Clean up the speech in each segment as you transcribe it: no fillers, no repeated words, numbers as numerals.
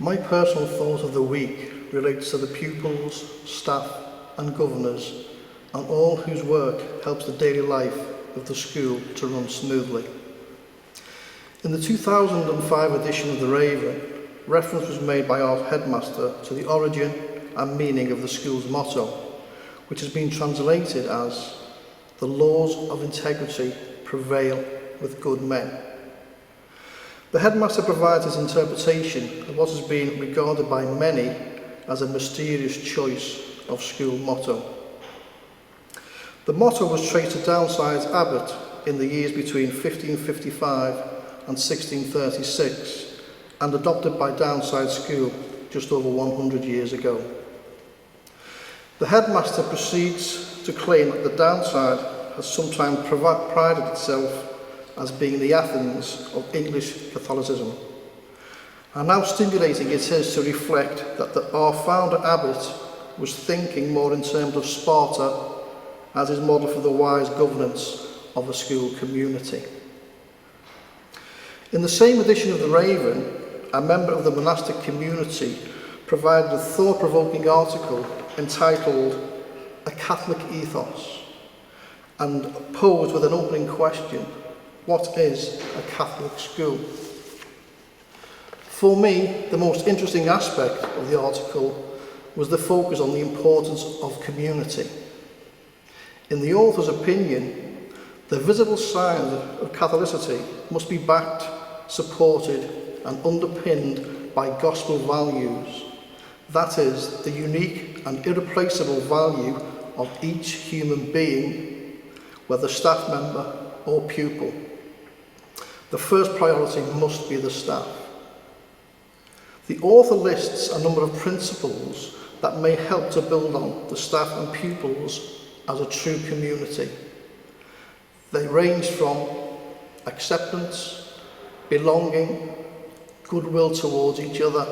My personal thought of the week relates to the pupils, staff and governors and all whose work helps the daily life of the school to run smoothly. In the 2005 edition of the Raven, reference was made by our headmaster to the origin and meaning of the school's motto, which has been translated as "The laws of integrity prevail with good men." The headmaster provides his interpretation of what has been regarded by many as a mysterious choice of school motto. The motto was traced to Downside's Abbot in the years between 1555 and 1636 and adopted by Downside School just over 100 years ago. The headmaster proceeds to claim that the Downside has sometimes prided itself as being the Athens of English Catholicism, and how stimulating it is to reflect that our founder Abbot was thinking more in terms of Sparta as his model for the wise governance of a school community. In the same edition of the Raven, a member of the Monastic Community provided a thought-provoking article entitled "A Catholic Ethos" and posed with an opening question: what is a Catholic school? For me, the most interesting aspect of the article was the focus on the importance of community. In the author's opinion, the visible signs of Catholicity must be backed, supported and underpinned by gospel values. That is, the unique and irreplaceable value of each human being, whether staff member or pupil. The first priority must be the staff. The author lists a number of principles that may help to build on the staff and pupils as a true community. They range from acceptance, belonging, goodwill towards each other,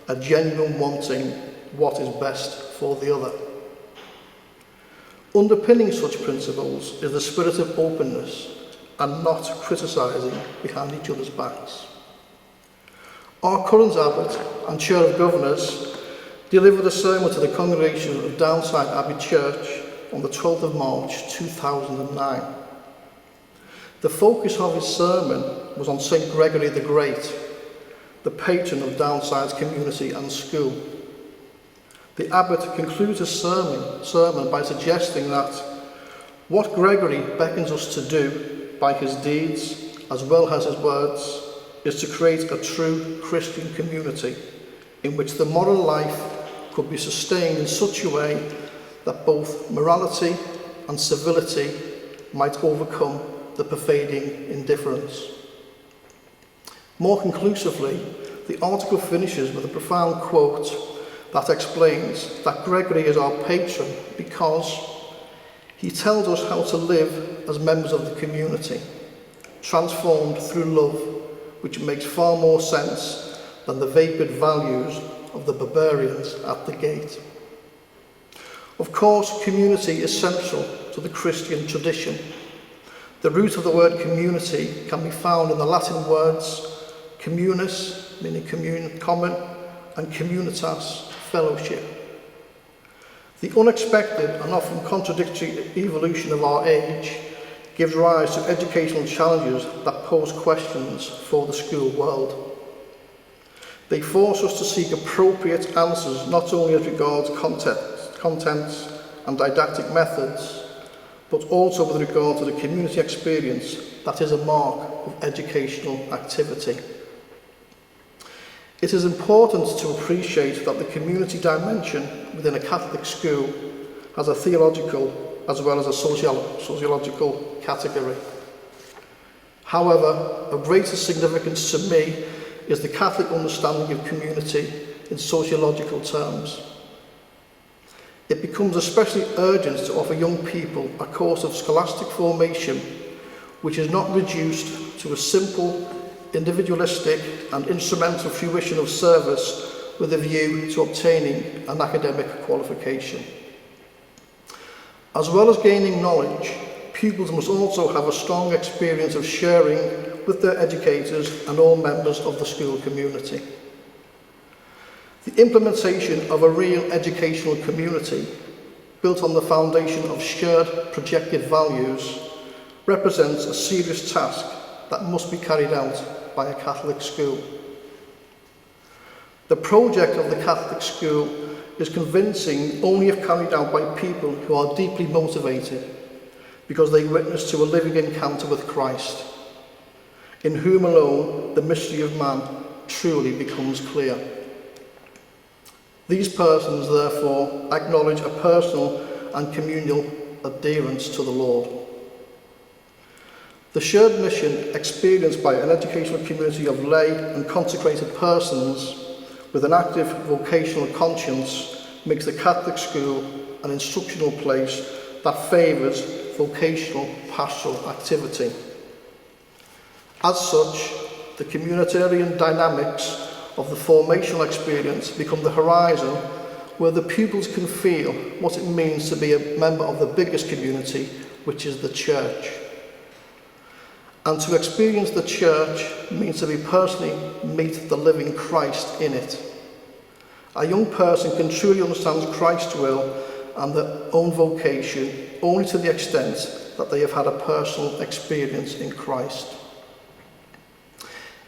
a genuine wanting what is best for the other. Underpinning such principles is the spirit of openness and not criticising behind each other's backs. Our current Abbot and Chair of Governors delivered a sermon to the congregation of Downside Abbey Church on the 12th of March 2009. The focus of his sermon was on St. Gregory the Great, the patron of Downside's community and school. The Abbot concludes his sermon by suggesting that what Gregory beckons us to do by his deeds as well as his words is to create a true Christian community in which the moral life could be sustained in such a way that both morality and civility might overcome the pervading indifference. More conclusively, the article finishes with a profound quote that explains that Gregory is our patron because he tells us how to live as members of the community, transformed through love, which makes far more sense than the vapid values of the barbarians at the gate. Of course, community is central to the Christian tradition. The root of the word community can be found in the Latin words communis, meaning commune, common, and communitas, fellowship. The unexpected and often contradictory evolution of our age gives rise to educational challenges that pose questions for the school world. They force us to seek appropriate answers not only as regards contents and didactic methods, but also with regard to the community experience that is a mark of educational activity. It is important to appreciate that the community dimension within a Catholic school has a theological as well as a sociological category. However, of greater significance to me is the Catholic understanding of community in sociological terms. It becomes especially urgent to offer young people a course of scholastic formation which is not reduced to a simple, individualistic and instrumental fruition of service with a view to obtaining an academic qualification. As well as gaining knowledge, pupils must also have a strong experience of sharing with their educators and all members of the school community. The implementation of a real educational community built on the foundation of shared projected values represents a serious task that must be carried out by a Catholic school. The project of the Catholic school is convincing only if carried out by people who are deeply motivated because they witness to a living encounter with Christ, in whom alone the mystery of man truly becomes clear. These persons, therefore, acknowledge a personal and communal adherence to the Lord. The shared mission experienced by an educational community of lay and consecrated persons with an active vocational conscience makes the Catholic school an instructional place that favours vocational pastoral activity. As such, the communitarian dynamics of the formational experience become the horizon where the pupils can feel what it means to be a member of the biggest community, which is the church. And to experience the church means to be personally meet the living Christ in it. A young person can truly understand Christ's will and their own vocation only to the extent that they have had a personal experience in Christ.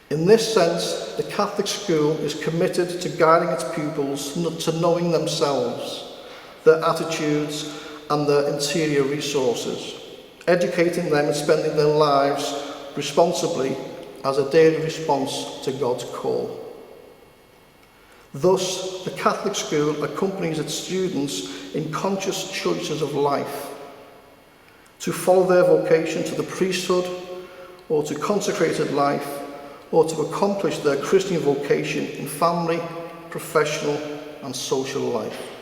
In this sense, the Catholic school is committed to guiding its pupils to knowing themselves, their attitudes and their interior resources, educating them and spending their lives responsibly as a daily response to God's call. Thus, the Catholic school accompanies its students in conscious choices of life, to follow their vocation to the priesthood or to consecrated life, or to accomplish their Christian vocation in family, professional and social life.